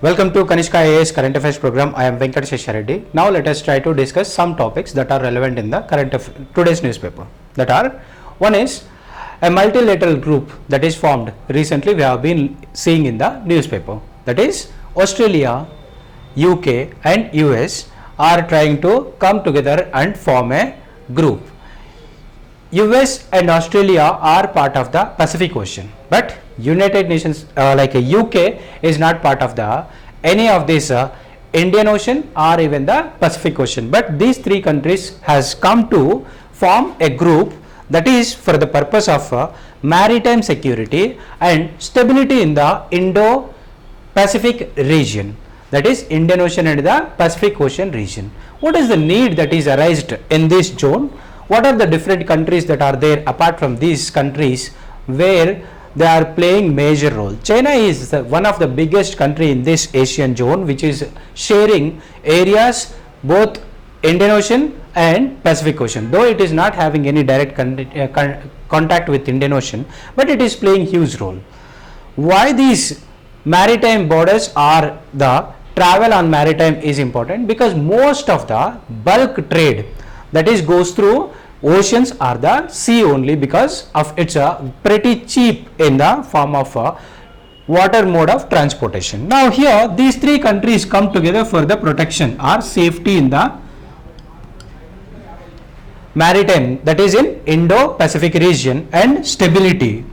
Welcome to Kanishka IAS Current Affairs program. I am Venkat Sheshareddy. Now let us try to discuss some topics that are relevant in the today's newspaper. That are, one is a multilateral group that is formed. Recently we have been seeing in the newspaper. That is Australia, UK and US are trying to come together and form a group. US and Australia are part of the Pacific Ocean, but United Nations like UK is not part of the any of this Indian Ocean or even the Pacific Ocean, but these three countries has come to form a group that is for the purpose of maritime security and stability in the Indo-Pacific region, that is Indian Ocean and the Pacific Ocean region. What is the need that is arised in this zone? What are the different countries that are there apart from these countries where they are playing major role? China is one of the biggest country in this Asian zone, which is sharing areas both Indian Ocean and Pacific Ocean, though it is not having any direct contact with Indian Ocean, but it is playing huge role. Why these maritime borders are the travel on maritime is important? Because most of the bulk trade that is goes through oceans or the sea only, because of it's pretty cheap in the form of water mode of transportation. Now here these three countries come together for the protection or safety in the maritime, that is in Indo-Pacific region, and stability.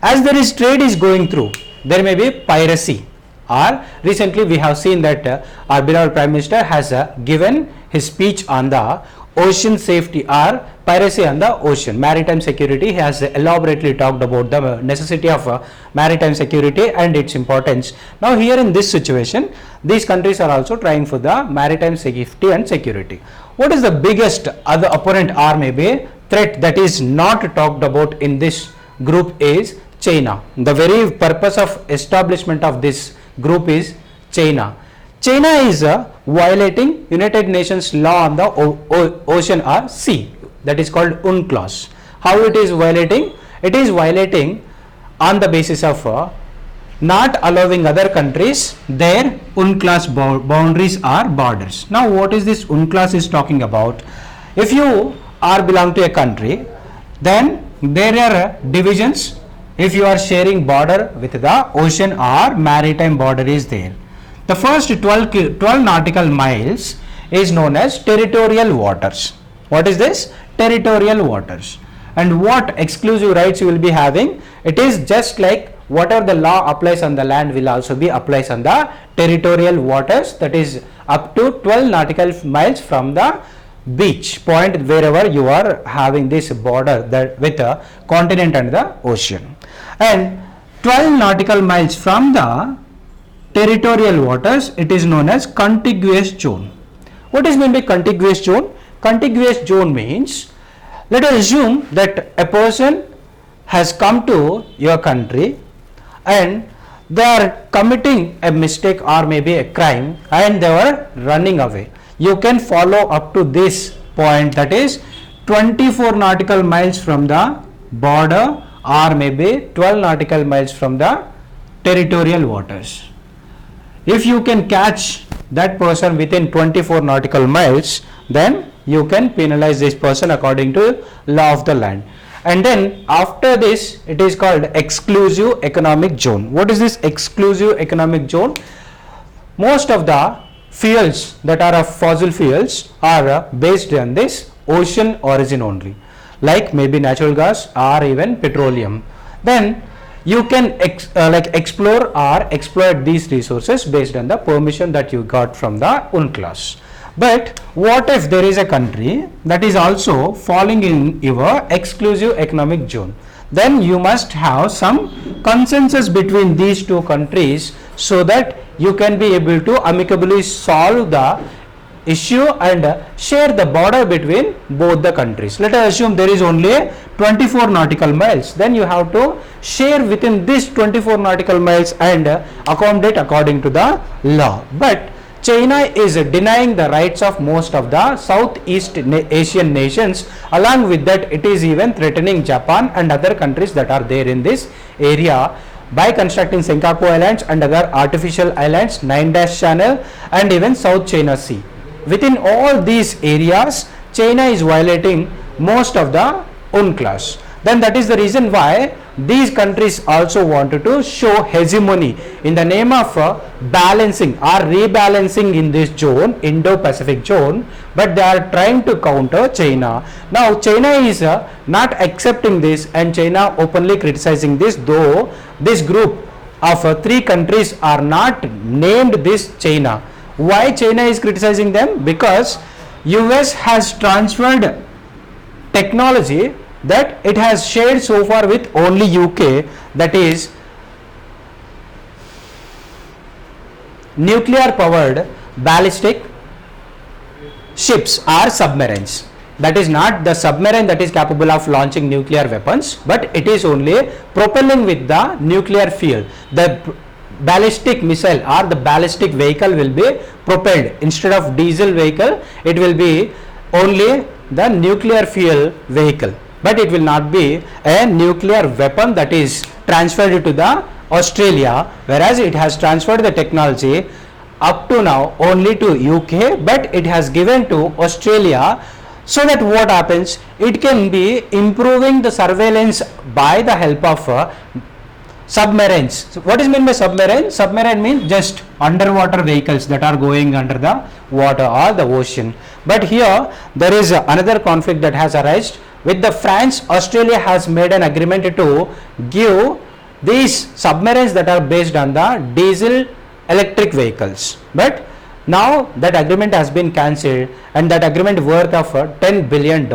As there is trade is going through, there may be piracy. Or recently we have seen that our beloved Prime Minister has given his speech on the ocean safety or piracy on the ocean, maritime security. He has elaborately talked about the necessity of maritime security and its importance. Now here in this situation, these countries are also trying for the maritime safety and security. What is the biggest other opponent or maybe threat that is not talked about in this group is China. The very purpose of establishment of this group is China. China is violating United Nations law on the ocean or sea, that is called UNCLOS. How it is violating? It is violating on the basis of not allowing other countries their UNCLOS boundaries or borders. Now what is this UNCLOS is talking about? If you are belong to a country, then there are divisions. If you are sharing border with the ocean or maritime border is there. The first 12 nautical miles is known as territorial waters. What is this? Territorial waters. And what exclusive rights you will be having? It is just like whatever the law applies on the land will also be applies on the territorial waters, that is up to 12 nautical miles from the beach point, wherever you are having this border that with the continent and the ocean. And 12 nautical miles from the territorial waters, it is known as contiguous zone. What is meant by contiguous zone? Contiguous zone means, let us assume that a person has come to your country and they are committing a mistake or maybe a crime and they were running away. You can follow up to this point, that is 24 nautical miles from the border or maybe 12 nautical miles from the territorial waters. If you can catch that person within 24 nautical miles, then you can penalize this person according to law of the land. And then after this, it is called exclusive economic zone. What is this exclusive economic zone? Most of the fuels that are of fossil fuels are based on this ocean origin only, like maybe natural gas or even petroleum. Then you can explore or exploit these resources based on the permission that you got from the UNCLOS. But what if there is a country that is also falling in your exclusive economic zone? Then you must have some consensus between these two countries so that you can be able to amicably solve the issue and share the border between both the countries. Let us assume there is only 24 nautical miles, then you have to share within this 24 nautical miles and accommodate according to the law. But China is denying the rights of most of the Southeast Asian nations. Along with that, it is even threatening Japan and other countries that are there in this area by constructing Senkaku Islands and other artificial islands, Nine-Dash Channel and even South China Sea. Within all these areas, China is violating most of the UNCLOS. Then that is the reason why these countries also wanted to show hegemony in the name of balancing or rebalancing in this zone, Indo-Pacific zone, but they are trying to counter China. Now China is not accepting this, and China openly criticizing this, though this group of three countries are not named this China. Why China is criticizing them? Because US has transferred technology that it has shared so far with only UK, that is nuclear powered ballistic ships or submarines. That is not the submarine that is capable of launching nuclear weapons, but it is only propelling with the nuclear fuel. The ballistic missile or the ballistic vehicle will be propelled instead of diesel vehicle. It will be only the nuclear fuel vehicle, but it will not be a nuclear weapon that is transferred to the Australia, whereas it has transferred the technology up to now only to UK, but it has given to Australia, so that what happens, it can be improving the surveillance by the help of submarines. So what is meant by submarine? Submarine means just underwater vehicles that are going under the water or the ocean. But here there is another conflict that has arisen with the France. Australia has made an agreement to give these submarines that are based on the diesel electric vehicles, but now that agreement has been cancelled, and that agreement worth of $10 billion.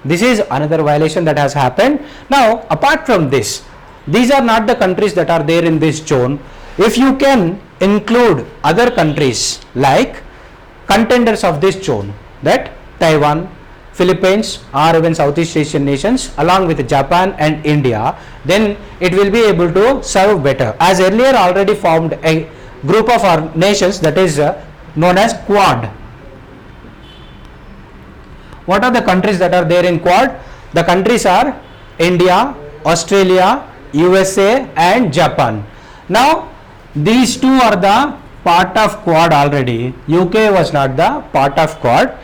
This is another violation that has happened. Now apart from this, these are not the countries that are there in this zone. If you can include other countries like contenders of this zone, that Taiwan, Philippines or even Southeast Asian nations along with Japan and India, then it will be able to serve better. As earlier already formed a group of our nations that is known as Quad. What are the countries that are there in Quad? The countries are India, Australia, USA and Japan. Now these two are the part of Quad already. UK was not the part of Quad.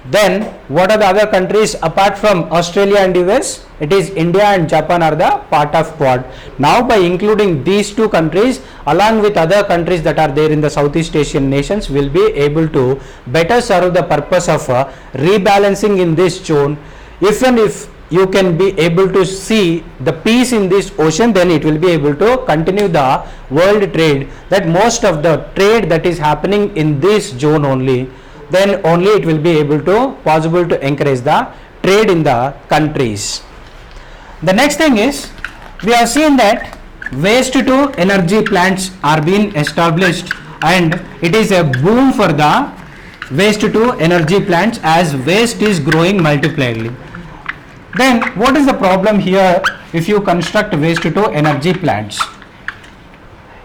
Then what are the other countries apart from Australia and US? It is India and Japan are the part of Quad. Now by including these two countries along with other countries that are there in the Southeast Asian nations, will be able to better serve the purpose of rebalancing in this zone. Even if you can be able to see the peace in this ocean, then it will be able to continue the world trade, that most of the trade that is happening in this zone only, then only it will be able to possible to encourage the trade in the countries. The next thing is, we have seen that waste to energy plants are being established, and it is a boom for the waste to energy plants as waste is growing multipliedly. Then what is the problem here if you construct waste to energy plants?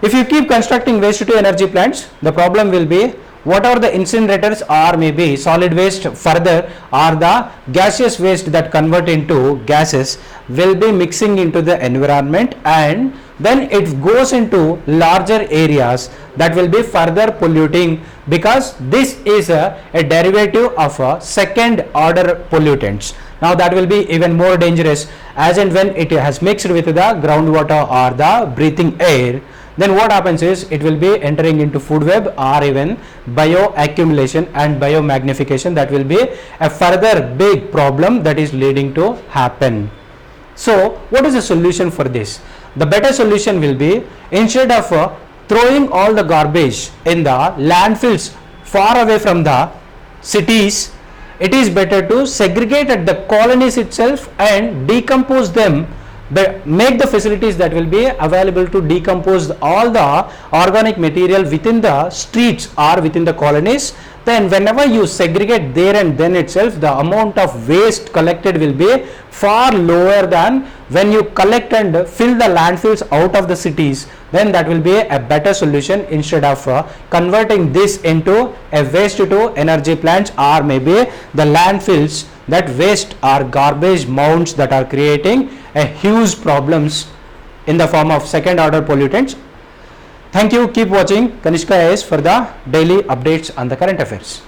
If you keep constructing waste to energy plants, the problem will be whatever the incinerators or maybe solid waste further or the gaseous waste that convert into gases will be mixing into the environment, and then it goes into larger areas that will be further polluting, because this is a derivative of a second order pollutants. Now that will be even more dangerous as and when it has mixed with the groundwater or the breathing air. Then what happens is it will be entering into food web or even bioaccumulation and biomagnification. That will be a further big problem that is leading to happen. So what is the solution for this? The better solution will be, instead of throwing all the garbage in the landfills far away from the cities, it is better to segregate at the colonies itself and decompose them, make the facilities that will be available to decompose all the organic material within the streets or within the colonies. Then whenever you segregate there and then itself, the amount of waste collected will be far lower than when you collect and fill the landfills out of the cities, then that will be a better solution instead of converting this into a waste to energy plants, or maybe the landfills, that waste or garbage mounds that are creating a huge problems in the form of second order pollutants. Thank you. Keep watching Kanishka IAS for the daily updates on the current affairs.